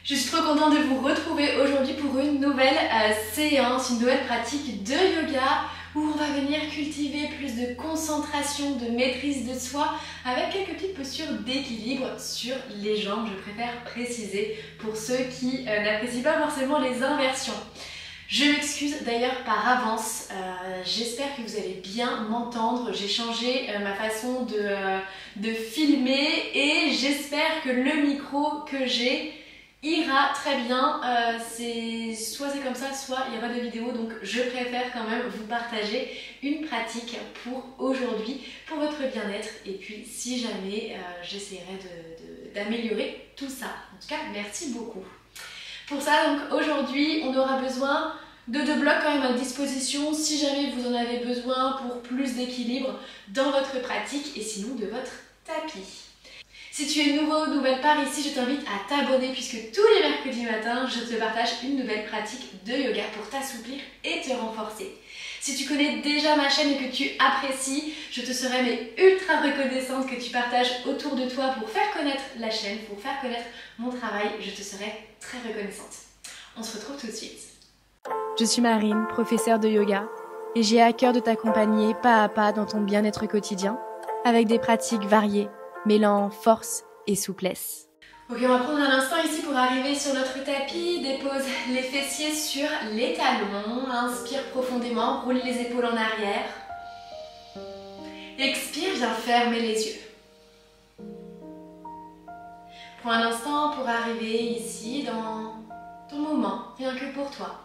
Je suis trop contente de vous retrouver aujourd'hui pour une nouvelle séance, une nouvelle pratique de yoga où on va venir cultiver plus de concentration, de maîtrise de soi avec quelques petites postures d'équilibre sur les jambes. Je préfère préciser pour ceux qui n'apprécient pas forcément les inversions. Je m'excuse d'ailleurs par avance, j'espère que vous allez bien m'entendre. J'ai changé ma façon de filmer et j'espère que le micro que j'ai ira très bien. Soit c'est comme ça, soit il n'y a pas de vidéo, donc je préfère quand même vous partager une pratique pour aujourd'hui, pour votre bien-être, et puis si jamais j'essaierai d'améliorer tout ça. En tout cas, merci beaucoup. Pour ça, donc aujourd'hui, on aura besoin de 2 blocs quand même à disposition si jamais vous en avez besoin pour plus d'équilibre dans votre pratique et sinon de votre tapis. Si tu es nouveau, nouvelle part ici, je t'invite à t'abonner puisque tous les mercredis matins, je te partage une nouvelle pratique de yoga pour t'assouplir et te renforcer. Si tu connais déjà ma chaîne et que tu apprécies, je te serais mais ultra reconnaissante que tu partages autour de toi pour faire connaître la chaîne, pour faire connaître mon travail. Je te serais très reconnaissante. On se retrouve tout de suite. Je suis Marine, professeure de yoga, et j'ai à cœur de t'accompagner pas à pas dans ton bien-être quotidien avec des pratiques variées, mêlant force et souplesse. Ok, on va prendre un instant ici pour arriver sur notre tapis. Dépose les fessiers sur les talons. Inspire profondément, roule les épaules en arrière. Expire, viens fermer les yeux. Prends un instant pour arriver ici dans ton moment, rien que pour toi.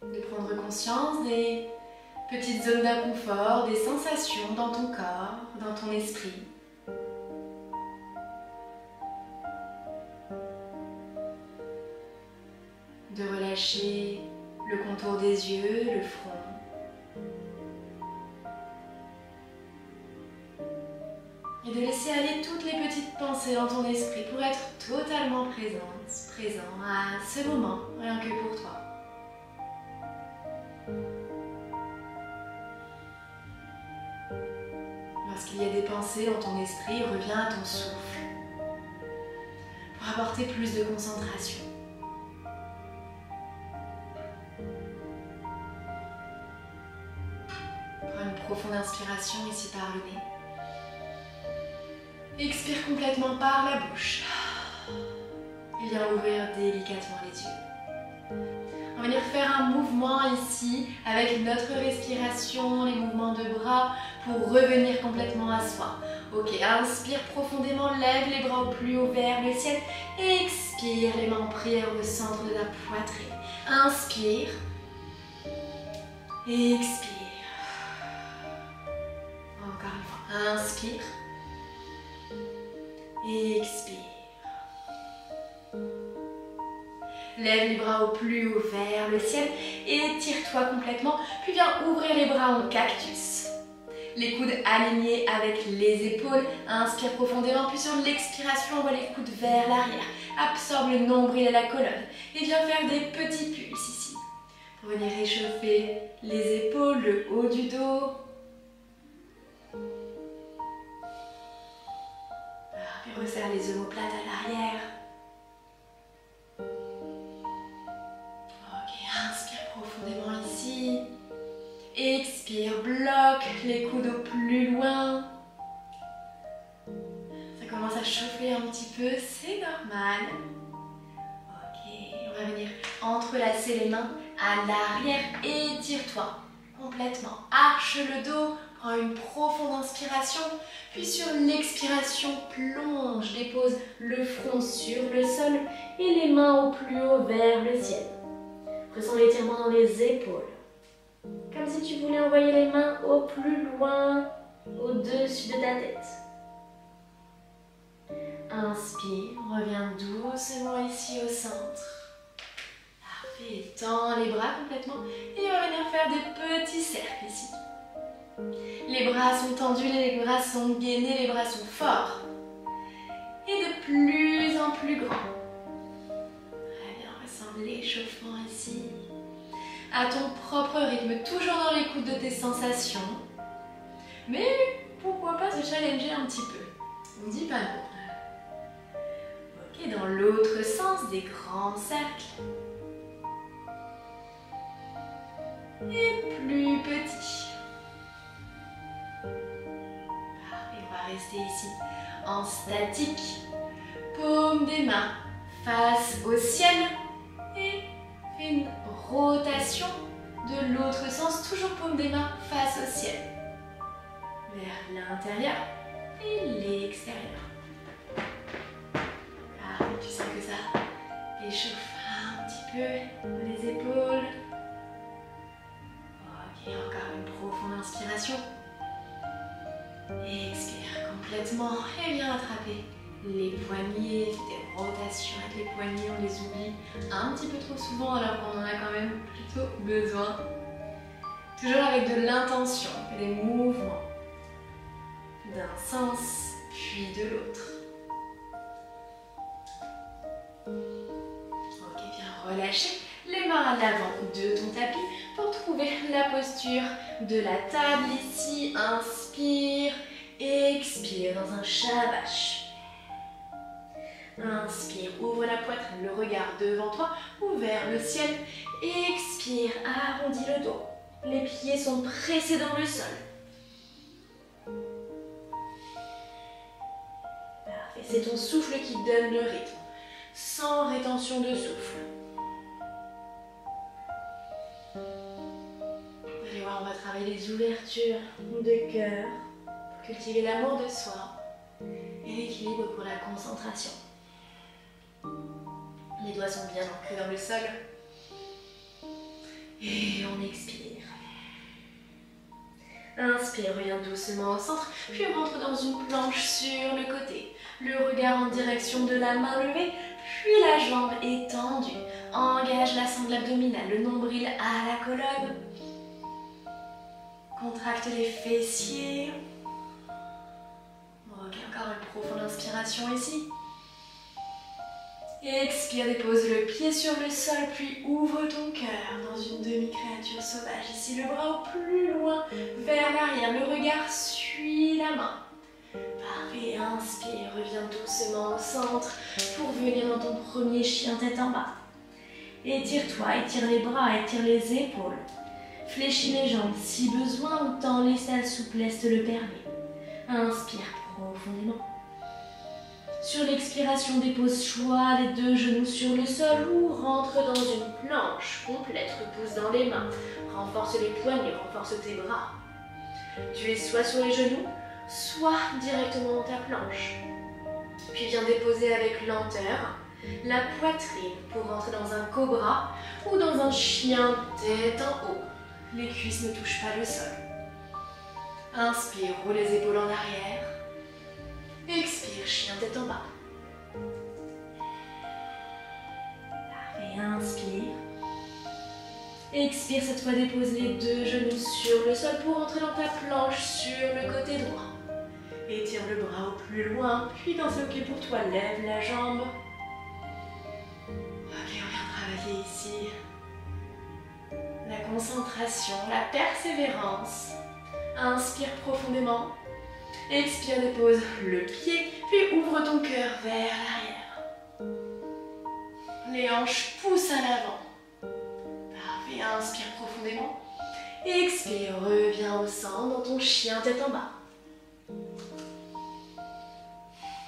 De prendre conscience des petites zones d'inconfort, des sensations dans ton corps, dans ton esprit. De relâcher le contour des yeux, le front. Et de laisser aller toutes les petites pensées dans ton esprit pour être totalement présent à ce moment, rien que pour toi. Lorsqu'il y a des pensées dans ton esprit, reviens à ton souffle pour apporter plus de concentration. Prends une profonde inspiration ici par le nez. Expire complètement par la bouche. Et viens ouvrir délicatement les yeux. On va venir faire un mouvement ici avec notre respiration, les mouvements de bras pour revenir complètement à soi. Ok, inspire profondément, lève les bras au plus haut vers le ciel. Expire, les mains en prière au centre de la poitrine. Inspire. Expire. Encore une fois. Inspire. Expire. Lève les bras au plus haut vers le ciel, étire-toi complètement, puis viens ouvrir les bras en cactus. Les coudes alignés avec les épaules, inspire profondément, puis sur l'expiration, envoie les coudes vers l'arrière. Absorbe le nombril et la colonne, et viens faire des petits pulses ici, pour venir réchauffer les épaules, le haut du dos. Puis resserre les omoplates à l'arrière. Profondément ici. Expire, bloque les coudes au plus loin. Ça commence à chauffer un petit peu, c'est normal. Ok, on va venir entrelacer les mains à l'arrière. Étire-toi complètement. Arche le dos, prends une profonde inspiration. Puis sur l'expiration, plonge, dépose le front sur le sol et les mains au plus haut vers le ciel. Ressens l'étirement dans les épaules. Comme si tu voulais envoyer les mains au plus loin, au-dessus de ta tête. Inspire, reviens doucement ici au centre. Parfait, tends les bras complètement et on va venir faire des petits cercles ici. Les bras sont tendus, les bras sont gainés, les bras sont forts. Et de plus en plus grands. L'échauffement ici, à ton propre rythme, toujours dans l'écoute de tes sensations, mais pourquoi challenger un petit peu. On dit pas non. Ok, dans l'autre sens, des grands cercles. Et plus petits. Parfait, on va rester ici en statique. Paume des mains face au ciel. Et une rotation de l'autre sens, toujours paume des mains face au ciel. Vers l'intérieur et l'extérieur. Ah, tu sens que ça échauffe un petit peu les épaules. Ok, encore une profonde inspiration. Expire complètement et viens attraper les poignets, des rotations avec les poignets, on les oublie un petit peu trop souvent alors qu'on en a quand même plutôt besoin. Toujours avec de l'intention et des mouvements d'un sens puis de l'autre. Ok, viens relâcher les mains à l'avant de ton tapis pour trouver la posture de la table ici. Inspire, expire dans un shavash. Inspire, ouvre la poitrine, le regard devant toi ou vers le ciel. Expire, arrondis le dos. Les pieds sont pressés dans le sol. Parfait, c'est ton souffle qui donne le rythme, sans rétention de souffle. Vous allez voir, on va travailler les ouvertures de cœur pour cultiver l'amour de soi et l'équilibre pour la concentration. Les doigts sont bien ancrés dans le sol. Et on expire. Inspire, reviens doucement au centre, puis rentre dans une planche sur le côté. Le regard en direction de la main levée, puis la jambe étendue. Engage la sangle abdominale, le nombril à la colonne. Contracte les fessiers. Ok, encore une profonde inspiration ici. Expire, dépose le pied sur le sol, puis ouvre ton cœur dans une demi-créature sauvage. Ici, le bras au plus loin vers l'arrière. Le regard suit la main. Parfait, inspire, reviens doucement au centre pour venir dans ton premier chien tête en bas. Étire-toi, étire les bras, étire les épaules. Fléchis les jambes si besoin ou tends-les si la souplesse te le permet. Inspire profondément. Sur l'expiration, dépose choix les deux genoux sur le sol ou rentre dans une planche complète. Repousse dans les mains. Renforce les poignets, renforce tes bras. Tu es soit sur les genoux, soit directement dans ta planche. Puis viens déposer avec lenteur la poitrine pour rentrer dans un cobra ou dans un chien tête en haut. Les cuisses ne touchent pas le sol. Inspire, roule les épaules en arrière. Expire, chien tête en bas. Parfait, inspire. Expire, cette fois dépose les deux genoux sur le sol pour entrer dans ta planche sur le côté droit. Étire le bras au plus loin, puis quand c'est ok pour toi, lève la jambe. Ok, on vient travailler ici la concentration, la persévérance. Inspire profondément. Expire, dépose le pied, puis ouvre ton cœur vers l'arrière. Les hanches poussent à l'avant. Parfait, inspire profondément. Expire, reviens au centre dans ton chien tête en bas.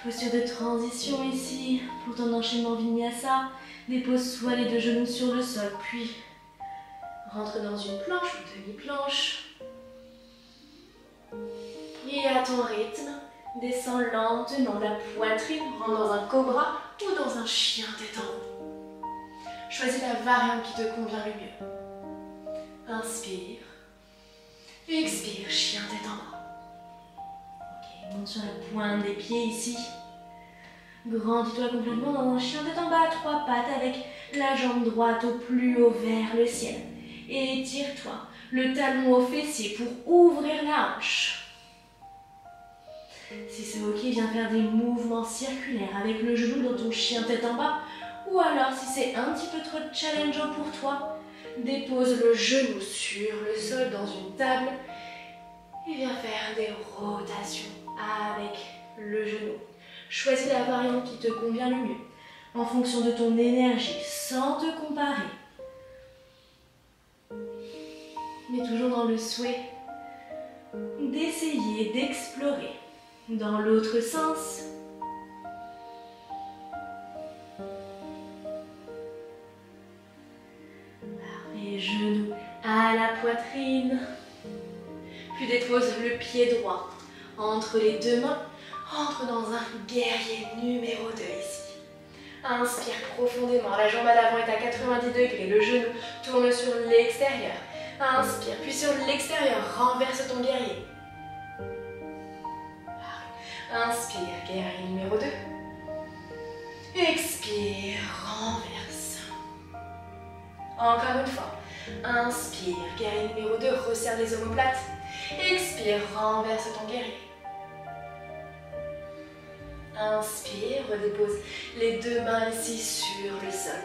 Posture de transition ici pour ton enchaînement vinyasa. Dépose soit les deux genoux sur le sol, puis rentre dans une planche ou demi-planche. Et à ton rythme, descends lentement la poitrine, rentre dans un cobra ou dans un chien tête en haut. Choisis la variante qui te convient le mieux. Inspire. Expire, chien tête en bas. Ok, monte sur la pointe des pieds ici. Grandis-toi complètement dans un chien tête en bas, trois pattes avec la jambe droite au plus haut vers le ciel. Et étire-toi, le talon au fessier pour ouvrir la hanche. Si c'est ok, viens faire des mouvements circulaires avec le genou dans ton chien tête en bas. Ou alors, si c'est un petit peu trop challengeant pour toi, dépose le genou sur le sol dans une table et viens faire des rotations avec le genou. Choisis la variante qui te convient le mieux, en fonction de ton énergie, sans te comparer. Mais toujours dans le souhait d'essayer d'explorer dans l'autre sens. Et genoux à la poitrine. Puis dépose le pied droit entre les deux mains. Rentre dans un guerrier numéro 2 ici. Inspire profondément. La jambe à l'avant est à 90 degrés. Le genou tourne sur l'extérieur. Inspire. Puis sur l'extérieur, renverse ton guerrier. Inspire, guerrier numéro 2. Expire, renverse. Encore une fois. Inspire, guerrier numéro 2, resserre les omoplates. Expire, renverse ton guerrier. Inspire, redépose les deux mains ici sur le sol.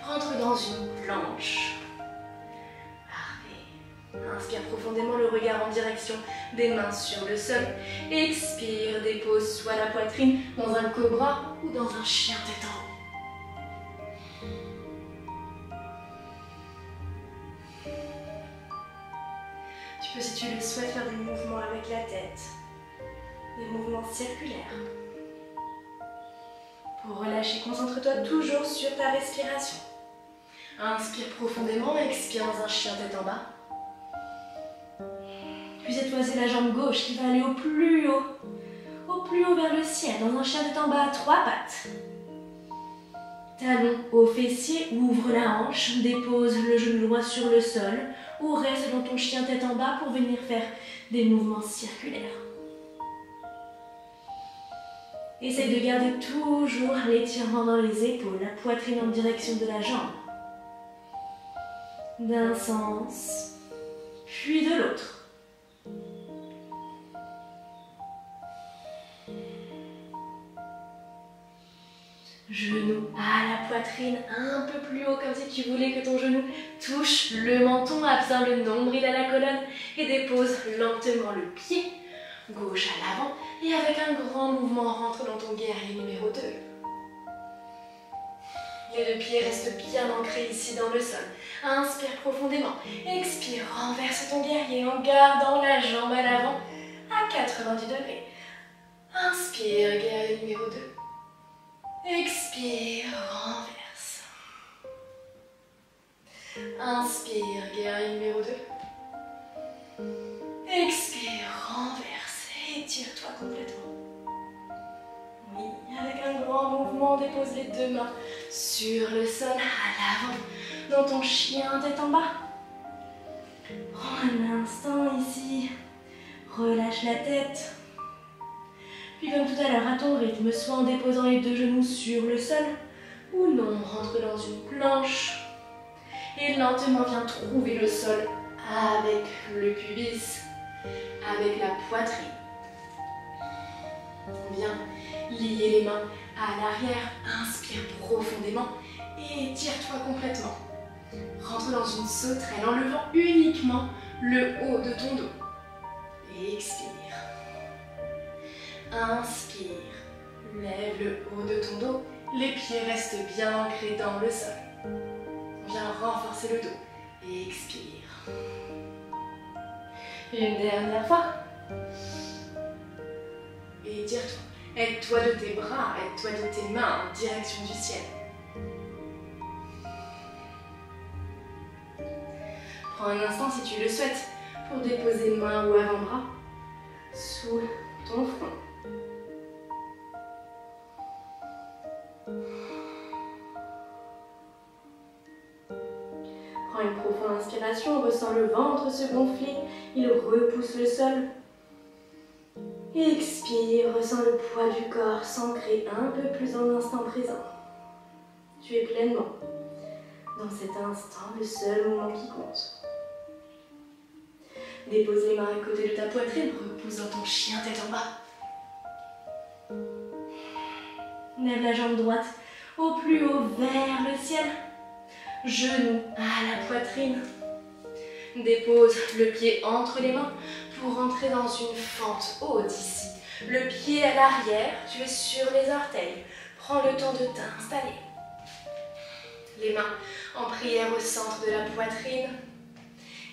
Rentre dans une planche. Parfait. Inspire profondément, le regard en direction des mains sur le sol. Expire, dépose soit la poitrine dans un cobra ou dans un chien tête en haut. Tu peux, si tu le souhaites, faire des mouvements avec la tête, des mouvements circulaires. Pour relâcher, concentre-toi toujours sur ta respiration. Inspire profondément, expire dans un chien tête en bas. Puis étoiser la jambe gauche qui va aller au plus haut vers le ciel, dans un chien tête en bas à 3 pattes. Talon au fessier, ouvre la hanche, dépose le genou droit sur le sol ou reste dans ton chien tête en bas pour venir faire des mouvements circulaires. Essaye de garder toujours l'étirement dans les épaules, la poitrine en direction de la jambe. D'un sens, puis de l'autre. Genou à la poitrine, un peu plus haut, comme si tu voulais que ton genou touche le menton, absorbe le nombril à la colonne et dépose lentement le pied gauche à l'avant et avec un grand mouvement rentre dans ton guerrier numéro 2. Les deux pieds restent bien ancrés ici dans le sol. Inspire profondément, expire, renverse ton guerrier en gardant la jambe à l'avant à 90 degrés. Inspire, guerrier numéro 2. Expire, renverse. Inspire, guerrier numéro 2. Expire, renverse. Étire-toi complètement. Oui, avec un grand mouvement, dépose les deux mains sur le sol à l'avant, dans ton chien tête en bas. Prends un instant ici. Relâche la tête. Puis comme tout à l'heure, à ton rythme, soit en déposant les deux genoux sur le sol, ou non, rentre dans une planche. Et lentement, viens trouver le sol avec le pubis, avec la poitrine. Viens lier les mains à l'arrière, inspire profondément et étire-toi complètement. Rentre dans une sauterelle en levant uniquement le haut de ton dos. Et expire. Inspire, lève le haut de ton dos, les pieds restent bien ancrés dans le sol. Viens renforcer le dos et expire. Une dernière fois. Et étire-toi. Aide-toi de tes bras, aide-toi de tes mains en direction du ciel. Prends un instant si tu le souhaites pour déposer main ou avant-bras sous ton front. Prends une profonde inspiration, ressens le ventre se gonfler, il repousse le sol. Expire, ressens le poids du corps s'ancrer un peu plus dans l'instant présent. Tu es pleinement dans cet instant, le seul moment qui compte. Dépose les mains à côté de ta poitrine, repousse dans ton chien tête en bas. Lève la jambe droite au plus haut vers le ciel. Genou à la poitrine. Dépose le pied entre les mains pour rentrer dans une fente haute ici. Le pied à l'arrière, tu es sur les orteils. Prends le temps de t'installer. Les mains en prière au centre de la poitrine.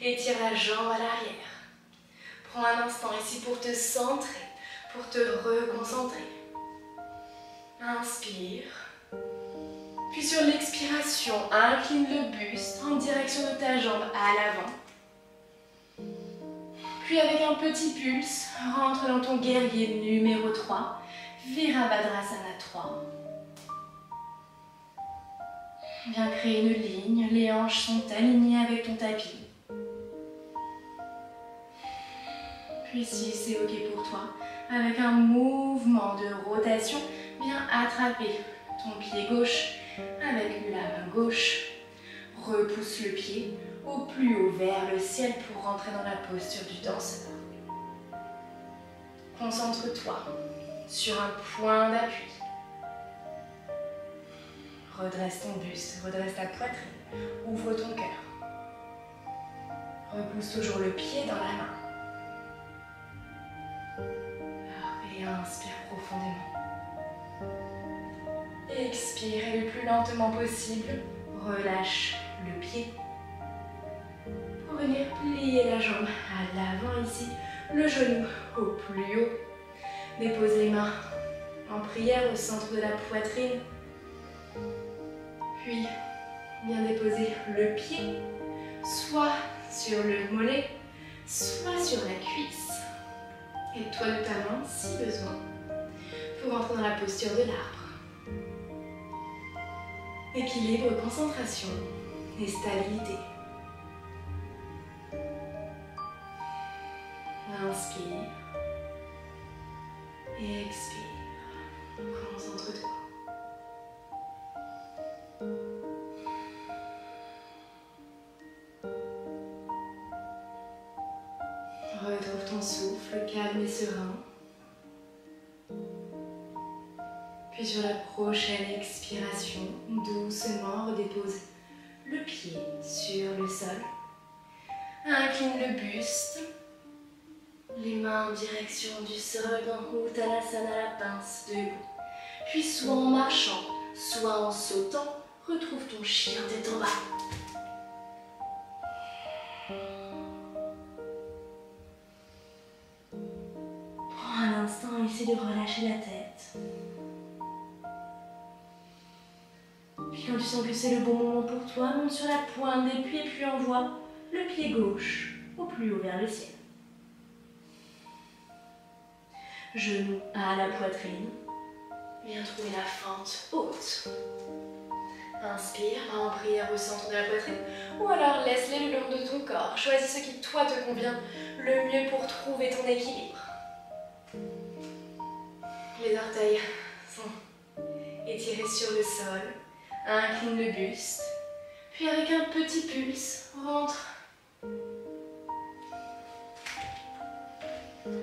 Étire la jambe à l'arrière. Prends un instant ici pour te centrer, pour te reconcentrer. Inspire. Puis sur l'expiration, incline le buste en direction de ta jambe à l'avant. Puis avec un petit pulse, rentre dans ton guerrier numéro 3, Virabhadrasana 3. Viens créer une ligne, les hanches sont alignées avec ton tapis. Puis si c'est ok pour toi, avec un mouvement de rotation, viens attraper ton pied gauche avec la main gauche. Repousse le pied au plus haut vers le ciel pour rentrer dans la posture du danseur. Concentre-toi sur un point d'appui. Redresse ton buste, redresse ta poitrine, ouvre ton cœur. Repousse toujours le pied dans la main. Et inspire profondément. Expire et le plus lentement possible, relâche le pied. Pour venir plier la jambe à l'avant ici, le genou au plus haut. Dépose les mains en prière au centre de la poitrine. Puis, viens déposer le pied, soit sur le mollet, soit sur la cuisse. Aide-toi de ta main si besoin pour entrer dans la posture de l'arbre. Équilibre, concentration et stabilité. Inspire et expire. Concentre-toi. Retrouve ton souffle calme et serein. Puis sur la prochaine expiration, doucement redépose le pied sur le sol. Incline le buste. Les mains en direction du sol dans Uttanasana, la pince debout. Puis soit en marchant, soit en sautant, retrouve ton chien tête en bas. Prends un instant, essaie de relâcher la tête. Puis quand tu sens que c'est le bon moment pour toi, monte sur la pointe des pieds, puis envoie le pied gauche au plus haut vers le ciel. Genoux à la poitrine. Viens trouver la fente haute. Inspire, main en prière au centre de la poitrine. Ou alors laisse-les le long de ton corps. Choisis ce qui toi te convient le mieux pour trouver ton équilibre. Les orteils sont étirés sur le sol. Incline le buste. Puis avec un petit pulse, rentre.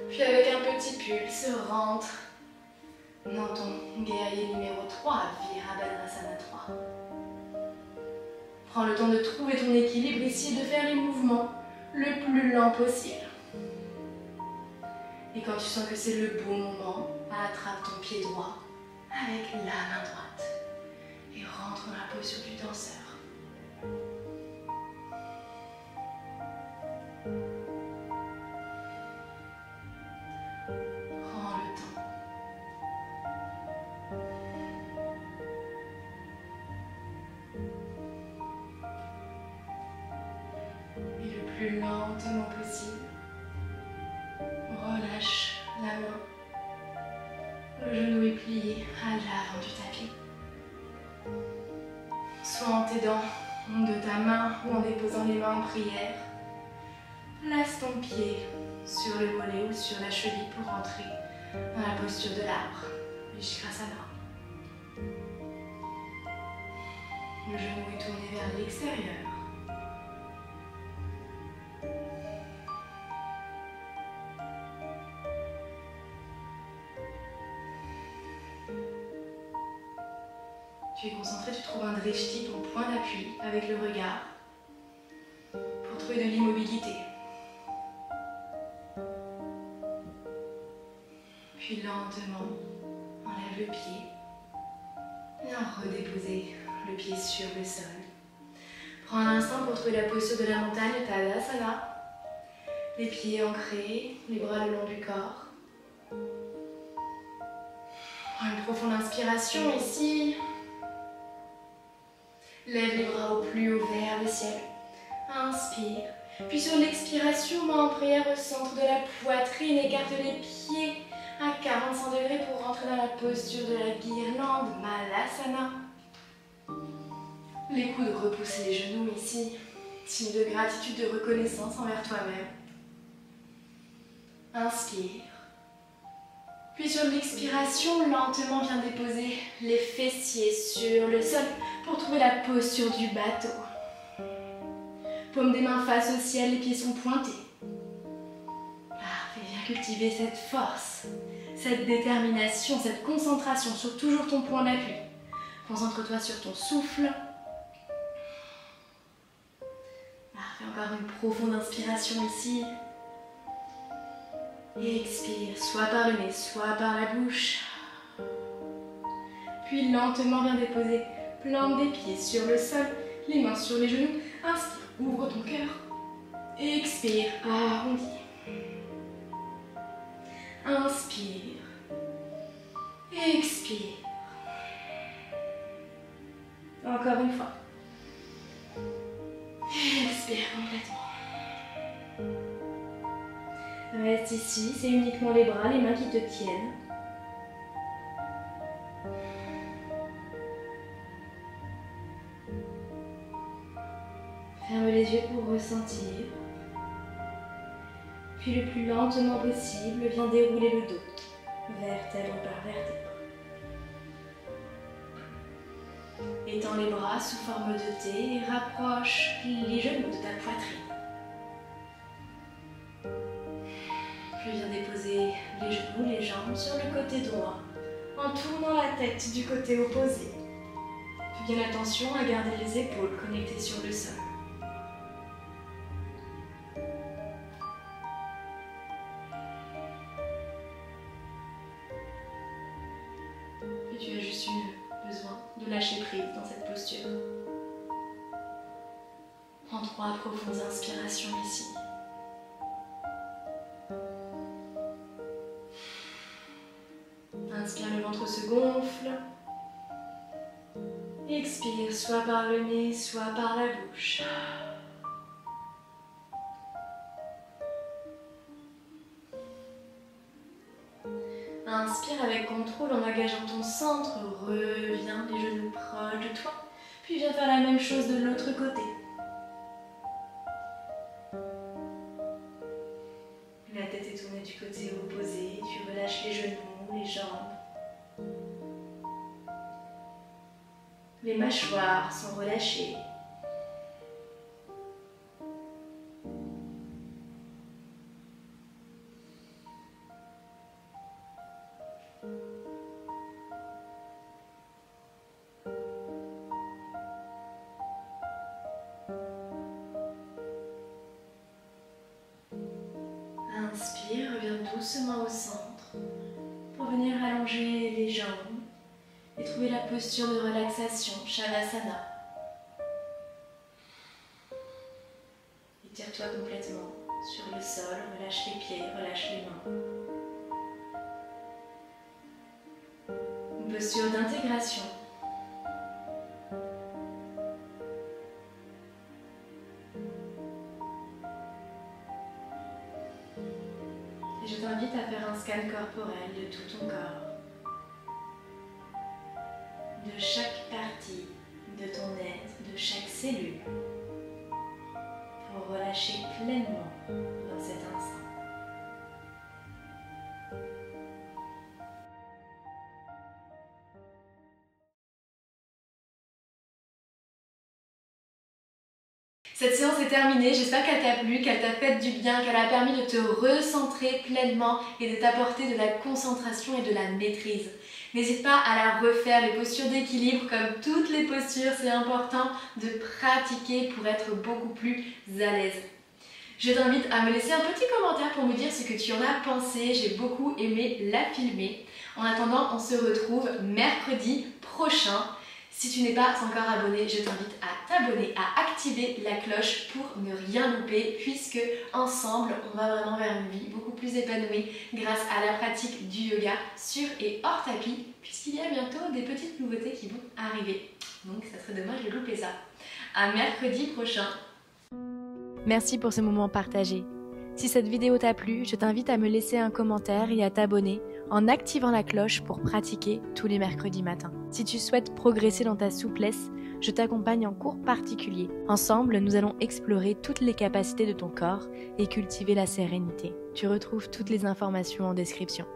Puis avec un petit pulse, rentre dans ton guerrier numéro 3, Virabhadrasana 3. Prends le temps de trouver ton équilibre ici et de faire les mouvements le plus lent possible. Et quand tu sens que c'est le bon moment, attrape ton pied droit avec la main droite et rentre dans la posture du danseur. Prends le temps. Et le plus lentement possible, relâche la main. Le genou est plié à l'avant du tapis. Soit en t'aidant de ta main ou en déposant les mains en prière. Place ton pied sur le mollet ou sur la cheville pour entrer dans la posture de l'arbre, Vishrasana. Le genou est tourné vers l'extérieur. Tu es concentré, tu trouves un drishti, ton point d'appui avec le regard pour trouver de l'immobilité. Puis lentement, enlève le pied. Et redéposer le pied sur le sol. Prends un instant pour trouver la posture de la montagne, Tadasana. Les pieds ancrés, les bras le long du corps. Prends une profonde inspiration ici. Lève les bras au plus haut vers le ciel. Inspire. Puis sur l'expiration, main en prière au centre de la poitrine. Écarte les pieds à 45 degrés pour rentrer dans la posture de la guirlande, Malasana. Les coudes repoussent les genoux ici. Signe de gratitude, de reconnaissance envers toi-même. Inspire. Puis sur l'expiration, lentement viens déposer les fessiers sur le sol pour trouver la posture du bateau. Paume des mains face au ciel, les pieds sont pointés. Parfait, viens cultiver cette force, cette détermination, cette concentration sur toujours ton point d'appui. Concentre-toi sur ton souffle. Parfait, encore une profonde inspiration ici. Et expire, soit par le nez, soit par la bouche. Puis lentement viens déposer plante des pieds sur le sol, les mains sur les genoux. Inspire, ouvre ton cœur. Expire, arrondis. Inspire. Expire. Encore une fois. Expire complètement. Reste ici, c'est uniquement les bras, les mains qui te tiennent. Ferme les yeux pour ressentir. Puis le plus lentement possible, viens dérouler le dos, vertèbre par vertèbre. Étends les bras sous forme de T et rapproche les genoux de ta poitrine. Puis viens déposer les genoux, les jambes sur le côté droit, en tournant la tête du côté opposé. Fais bien attention à garder les épaules connectées sur le sol. Et tu as juste besoin de lâcher prise dans cette posture. Prends 3 profondes inspirations ici. Inspire, le ventre se gonfle. Expire, soit par le nez, soit par la bouche. Inspire avec contrôle en engageant ton centre. Reviens les genoux proches de toi. Puis viens faire la même chose de l'autre côté. La tête est tournée du côté opposé. Tu relâches les genoux, les jambes. Les mâchoires sont relâchées. Inspire, reviens doucement au centre pour venir allonger les jambes et trouver la posture de relaxation, Shavasana. Étire-toi complètement sur le sol, relâche les pieds, relâche les mains. Une posture d'intégration. Et je t'invite à faire un scan corporel de tout ton corps. De chaque partie de ton être, de chaque cellule, pour relâcher pleinement dans cet instant. Cette séance est terminée, j'espère qu'elle t'a plu, qu'elle t'a fait du bien, qu'elle a permis de te recentrer pleinement et de t'apporter de la concentration et de la maîtrise. N'hésite pas à la refaire, les postures d'équilibre, comme toutes les postures, c'est important de pratiquer pour être beaucoup plus à l'aise. Je t'invite à me laisser un petit commentaire pour me dire ce que tu en as pensé. J'ai beaucoup aimé la filmer. En attendant, on se retrouve mercredi prochain. Si tu n'es pas encore abonné, je t'invite à t'abonner, à activer la cloche pour ne rien louper, puisque ensemble, on va vraiment vers une vie beaucoup plus épanouie grâce à la pratique du yoga sur et hors tapis, puisqu'il y a bientôt des petites nouveautés qui vont arriver. Donc ça serait dommage de louper ça. À mercredi prochain. Merci pour ce moment partagé. Si cette vidéo t'a plu, je t'invite à me laisser un commentaire et à t'abonner en activant la cloche pour pratiquer tous les mercredis matins. Si tu souhaites progresser dans ta souplesse, je t'accompagne en cours particulier. Ensemble, nous allons explorer toutes les capacités de ton corps et cultiver la sérénité. Tu retrouves toutes les informations en description.